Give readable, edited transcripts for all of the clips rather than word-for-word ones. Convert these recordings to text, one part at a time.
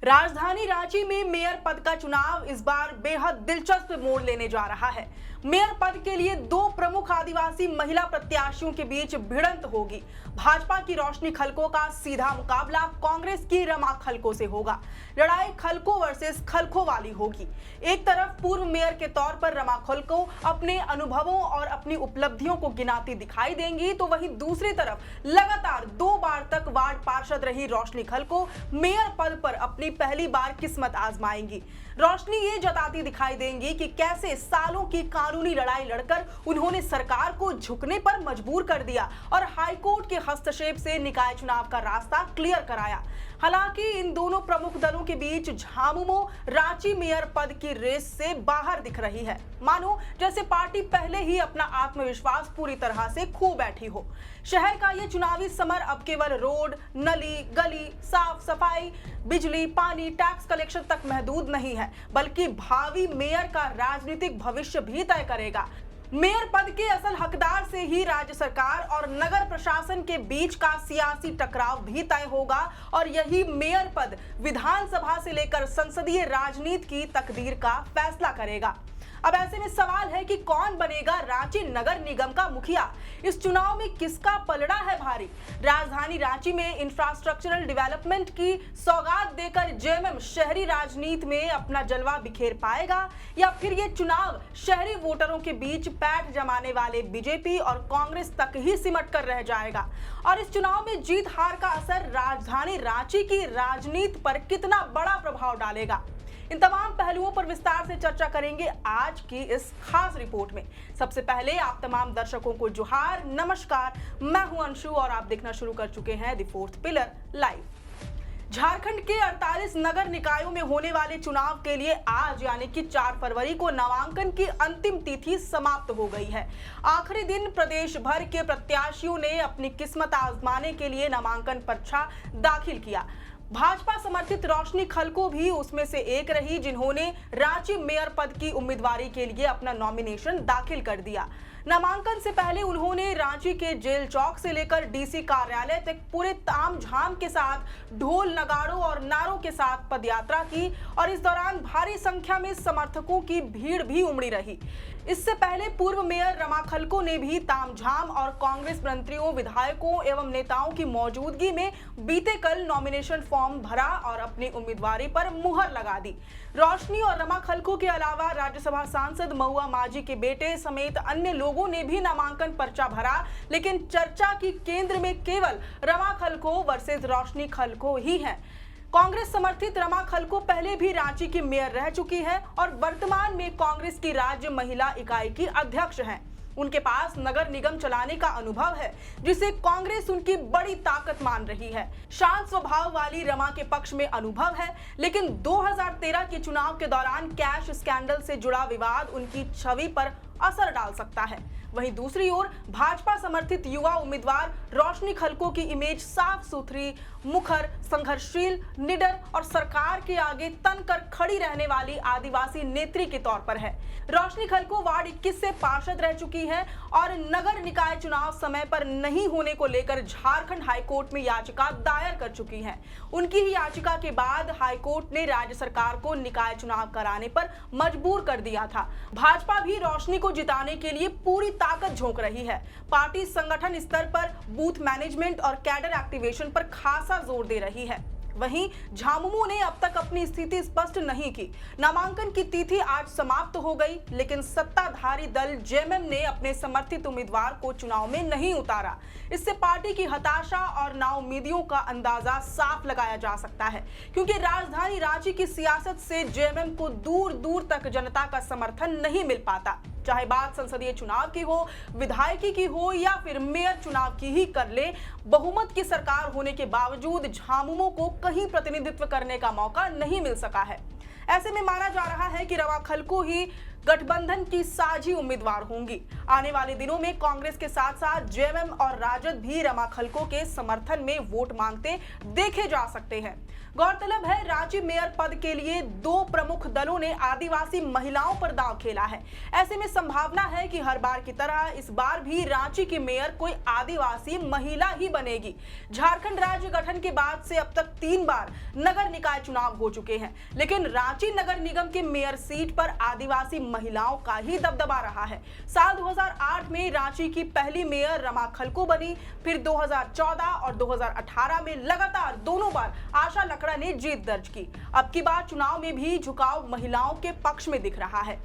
राजधानी रांची में मेयर पद का चुनाव इस बार बेहद दिलचस्प मोड़ लेने जा रहा है। मेयर पद के लिए दो प्रमुख आदिवासी महिला प्रत्याशियों के बीच भिड़ंत होगी। भाजपा की रोशनी खलको का सीधा मुकाबला कांग्रेस की रमा खलको से होगा। लड़ाई खलको वर्सेस खलको वाली होगी। एक तरफ पूर्व मेयर के तौर पर रमा खलको अपने अनुभवों और अपनी उपलब्धियों को गिनाती दिखाई देंगी, तो वहीं दूसरी तरफ लगातार 2 बार तक वार्ड पार्षद रही रोशनी खलको मेयर पद पर अपनी पहली बार किस्मत आजमाएंगी। रोशनी ये जताती दिखाई देंगी कि कैसे सालों की कानूनी लड़ाई लड़कर उन्होंने सरकार को झुकने पर मजबूर कर दिया और हाईकोर्ट के हस्तक्षेप से निकाय चुनाव का रास्ता क्लियर कराया। हालांकि इन दोनों प्रमुख दलों के बीच झामुमो रांची मेयर पद की रेस से बाहर दिख रही है। मानो जैसे पार्टी पहले ही अपना आत्मविश्वास पूरी तरह से खो बैठी हो। शहर का ये चुनावी समर अब केवल रोड, नली, गली, साफ सफाई, बिजली, पानी, टैक्स कलेक्शन तक महदूद नहीं है, बल्कि भावी मेयर का राजनीतिक भविष्य भी तय करेगा। मेयर पद के असल हकदार से ही राज्य सरकार और नगर प्रशासन के बीच का सियासी टकराव भी तय होगा और यही मेयर पद विधानसभा से लेकर संसदीय राजनीति की तकदीर का फैसला करेगा। अब ऐसे में सवाल है कि कौन बनेगा रांची नगर निगम का मुखिया। इस चुनाव में किसका पलड़ा है भारी? राजधानी रांची में इंफ्रास्ट्रक्चरल डेवलपमेंट की सौगात देकर जेएमएम शहरी राजनीति में अपना जलवा बिखेर पाएगा, या फिर ये चुनाव शहरी वोटरों के बीच पैठ जमाने वाले बीजेपी और कांग्रेस तक ही सिमट कर रह जाएगा? और इस चुनाव में जीत हार का असर राजधानी रांची की राजनीति पर कितना बड़ा प्रभाव डालेगा? इन तमाम पहलुओं पर विस्तार से चर्चा करेंगे आज की इस खास रिपोर्ट में। सबसे पहले आप तमाम दर्शकों को जोहार, नमस्कार। मैं हूं अंशु और आप देखना शुरू कर चुके हैं the fourth pillar live. Jharkhand के 48 नगर निकायों में होने वाले चुनाव के लिए आज यानी कि 4 फरवरी को नामांकन की अंतिम तिथि समाप्त हो गई है। आखिरी दिन प्रदेश भर के प्रत्याशियों ने अपनी किस्मत आजमाने के लिए नामांकन पर्चा दाखिल किया। भाजपा समर्थित रोशनी खलको भी उसमें से एक रही, जिन्होंने रांची मेयर पद की उम्मीदवारी के लिए अपना नॉमिनेशन दाखिल कर दिया। नामांकन से पहले उन्होंने रांची के जेल चौक से लेकर डीसी कार्यालय तक पूरे तामझाम के साथ ढोल, नगाड़ों और नारों के साथ पदयात्रा की और इस दौरान भारी संख्या में समर्थकों की भीड़ भी उमड़ी रही। इससे पहले पूर्व मेयर रमा खलको ने भी तामझाम और कांग्रेस मंत्रियों, विधायकों एवं नेताओं की मौजूदगी में बीते कल नॉमिनेशन फॉर्म भरा और अपनी उम्मीदवारी पर मुहर लगा दी। रोशनी और रमा खलको के अलावा राज्यसभा सांसद महुआ माझी के बेटे समेत अन्य लोगों ने भी नामांकन पर्चा भरा, लेकिन चर्चा की केंद्र में केवल रमा खलको वर्सेस रोशनी खलको ही है। कांग्रेस समर्थित रमा खलको पहले भी रांची की मेयर रह चुकी है और वर्तमान में कांग्रेस की राज्य महिला इकाई की अध्यक्ष हैं। उनके पास नगर निगम चलाने का अनुभव है, जिसे कांग्रेस उनकी बड़ी ताकत मान रही है। शांत स्वभाव वाली रमा के पक्ष में अनुभव है, लेकिन 2013 के चुनाव के दौरान कैश स्कैंडल से जुड़ा विवाद उनकी छवि पर असर डाल सकता है। वहीं दूसरी ओर भाजपा समर्थित युवा उम्मीदवार रोशनी खलको की इमेज साफ सुथरी, मुखर, संघर्षशील, निडर और सरकार के आगे तनकर खड़ी रहने वाली आदिवासी नेत्री के तौर पर है। रोशनी खलको वार्ड 21 से पार्षद रह चुकी है और नगर निकाय चुनाव समय पर नहीं होने को लेकर झारखंड हाईकोर्ट में याचिका दायर कर चुकी है। उनकी ही याचिका के बाद हाईकोर्ट ने राज्य सरकार को निकाय चुनाव कराने पर मजबूर कर दिया था। भाजपा भी रोशनी को जिताने के लिए पूरी ताकत झोंक रही है। पार्टी संगठन स्तर पर बूथ मैनेजमेंट और कैडर एक्टिवेशन पर खासा जोर दे रही है। वहीं झामुमो ने अब तक अपनी स्थिति स्पष्ट नहीं की। नामांकन की तिथि आज समाप्त हो गई, लेकिन सत्ताधारी दल जेएमएम ने अपने समर्थित उम्मीदवार को चुनाव में नहीं उतारा। इससे पार्टी की हताशा और नाउम्मीदियों का अंदाजा साफ लगाया जा सकता है, क्योंकि राजधानी रांची की सियासत से जेएमएम को दूर दूर तक जनता का समर्थन नहीं मिल पाता। चाहे बात संसदीय चुनाव की हो, विधायकी की हो या फिर मेयर चुनाव की ही कर ले, बहुमत की सरकार होने के बावजूद झामुमो को कहीं प्रतिनिधित्व करने का मौका नहीं मिल सका है। ऐसे में माना जा रहा है कि रमा खलको ही गठबंधन की साझी उम्मीदवार होंगी। आने वाले दिनों में कांग्रेस के साथ साथ जेएमएम और राजद भी रमा खलको के समर्थन में वोट मांगते देखे जा सकते हैं। गौरतलब है, रांची मेयर पद के लिए दो प्रमुख दलों ने आदिवासी महिलाओं पर दांव खेला है। ऐसे में संभावना है कि हर बार की तरह इस बार भी रांची की मेयर कोई आदिवासी महिला ही बनेगी। झारखंड राज्य गठन के बाद से अब तक 3 बार नगर निकाय चुनाव हो चुके हैं, लेकिन रांची नगर निगम के मेयर सीट पर आदिवासी महिलाओं का ही दबदबा रहा है। साल 2008 में रांची की पहली मेयर रमा खलको बनी, फिर 2014 और 2018 में लगातार दोनों बार आशा लकड़ा ने जीत दर्ज की। अब की बार चुनाव में भी झुकाव महिलाओं के पक्ष में दिख रहा है।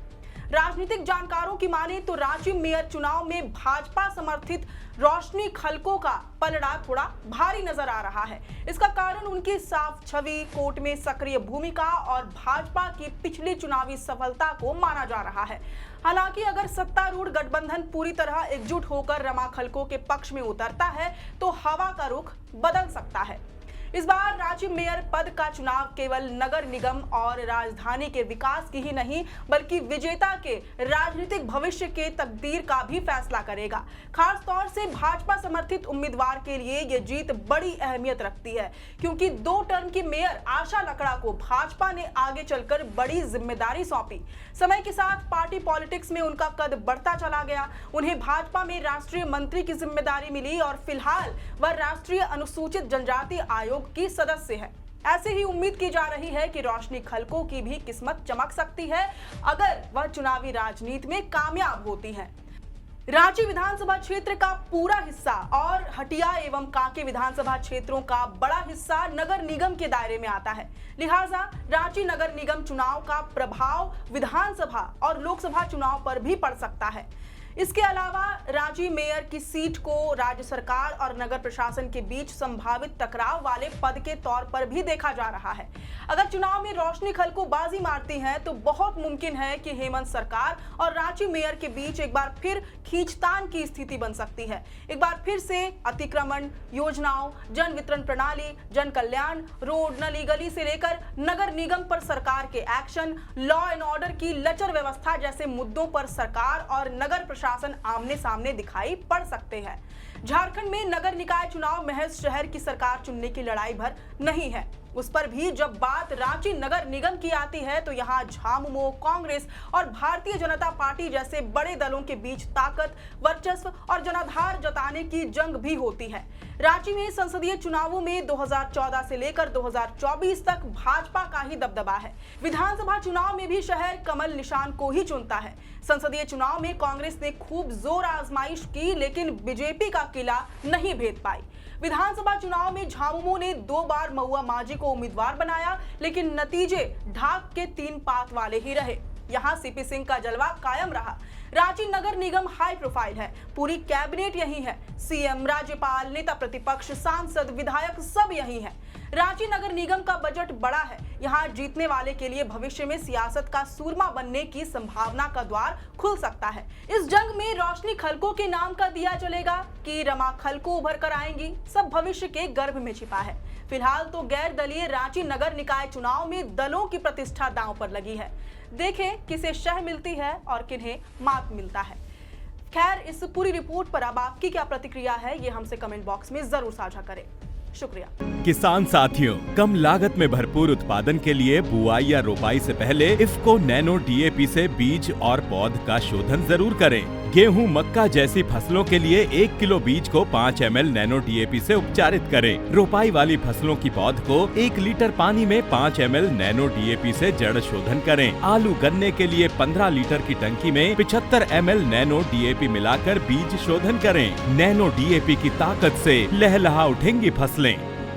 राजनीतिक जानकारों की माने तो रांची मेयर चुनाव में भाजपा समर्थित रोशनी खलको का पलड़ा थोड़ा भारी नजर आ रहा है। इसका कारण उनकी साफ छवि, कोर्ट में सक्रिय भूमिका और भाजपा की पिछली चुनावी सफलता को माना जा रहा है। हालांकि अगर सत्तारूढ़ गठबंधन पूरी तरह एकजुट होकर रमा खलको के पक्ष में उतरता है तो हवा का रुख बदल सकता है। इस बार रांची मेयर पद का चुनाव केवल नगर निगम और राजधानी के विकास की ही नहीं, बल्कि विजेता के राजनीतिक भविष्य के तकदीर का भी फैसला करेगा। खास तौर से भाजपा समर्थित उम्मीदवार के लिए यह जीत बड़ी अहमियत रखती है, क्योंकि 2 टर्म की मेयर आशा लकड़ा को भाजपा ने आगे चलकर बड़ी जिम्मेदारी सौंपी। समय के साथ पार्टी पॉलिटिक्स में उनका कद बढ़ता चला गया। उन्हें भाजपा में राष्ट्रीय मंत्री की जिम्मेदारी मिली और फिलहाल वह राष्ट्रीय अनुसूचित जनजाति आयोग की सदस्य है। ऐसे ही उम्मीद की जा रही है कि रोशनी खलको की भी किस्मत चमक सकती है अगर वह चुनावी राजनीति में कामयाब होती है। रांची विधानसभा क्षेत्र का पूरा हिस्सा और हटिया एवं कांके विधानसभा क्षेत्रों का बड़ा हिस्सा नगर निगम के दायरे में आता है। लिहाजा रांची नगर निगम चुनाव का प्रभाव विधानसभा और लोकसभा चुनाव पर भी पड़ सकता है। इसके अलावा रांची मेयर की सीट को राज्य सरकार और नगर प्रशासन के बीच संभावित टकराव वाले पद के तौर पर भी देखा जा रहा है। अगर चुनाव में रोशनी खलको बाजी मारती हैं तो बहुत मुमकिन है कि हेमंत सरकार और रांची मेयर के बीच एक बार फिर खींचतान की स्थिति बन सकती है। एक बार फिर से अतिक्रमण, योजनाओं, जन वितरण प्रणाली, जन कल्याण, रोड, नली गली से लेकर नगर निगम पर सरकार के एक्शन, लॉ एंड ऑर्डर की लचर व्यवस्था जैसे मुद्दों पर सरकार और नगर प्रशासन आमने सामने दिखाई पड़ सकते हैं। झारखंड में नगर निकाय चुनाव महज शहर की सरकार चुनने की लड़ाई भर नहीं है। उस पर भी जब बात रांची नगर निगम की आती है तो यहाँ झामुमो, कांग्रेस और भारतीय जनता पार्टी जैसे बड़े दलों के बीच ताकत, वर्चस्व और जनाधार जताने की जंग भी होती है। रांची में संसदीय चुनावों में 2014 से लेकर 2024 तक भाजपा का ही दबदबा है। विधानसभा चुनाव में भी शहर कमल निशान को ही चुनता है। संसदीय चुनाव में कांग्रेस ने खूब जोर आजमाइश की, लेकिन बीजेपी का किला नहीं भेद पाई। विधानसभा चुनाव में झामुमो ने 2 बार महुआ माझी को उम्मीदवार बनाया, लेकिन नतीजे ढाक के 3 पात वाले ही रहे। यहाँ सीपी सिंह का जलवा कायम रहा। रांची नगर निगम हाई प्रोफाइल है, पूरी कैबिनेट यही है, सीएम, राज्यपाल, नेता प्रतिपक्ष, सांसद, विधायक सब यही है। रांची नगर निगम का बजट बड़ा है। यहाँ जीतने वाले के लिए भविष्य में सियासत का सूरमा बनने की संभावना का द्वार खुल सकता है। इस जंग में रोशनी खलको के नाम का दिया चलेगा कि रमा खलको उभर कर आएंगी, सब भविष्य के गर्भ में छिपा है। फिलहाल तो गैर दलीय रांची नगर निकाय चुनाव में दलों की प्रतिष्ठा दांव पर लगी है। देखें किसे शह मिलती है और किन्हें मात मिलता है। खैर, इस पूरी रिपोर्ट पर अब आपकी क्या प्रतिक्रिया है, ये हमसे कमेंट बॉक्स में जरूर साझा करें। शुक्रिया। किसान साथियों, कम लागत में भरपूर उत्पादन के लिए बुआई या रोपाई से पहले इफ्को नैनो डीएपी से बीज और पौध का शोधन जरूर करें। गेहूं, मक्का जैसी फसलों के लिए 1 किलो बीज को 5 ml नैनो डीएपी से उपचारित करें। रोपाई वाली फसलों की पौध को 1 लीटर पानी में 5 ml नैनो डीएपी से जड़ शोधन करें। आलू, गन्ने के लिए 15 लीटर की टंकी में 75 ml नैनो डीएपी मिलाकर बीज शोधन करें। नैनो डीएपी की ताकत से लहलहा उठेंगी फसलें।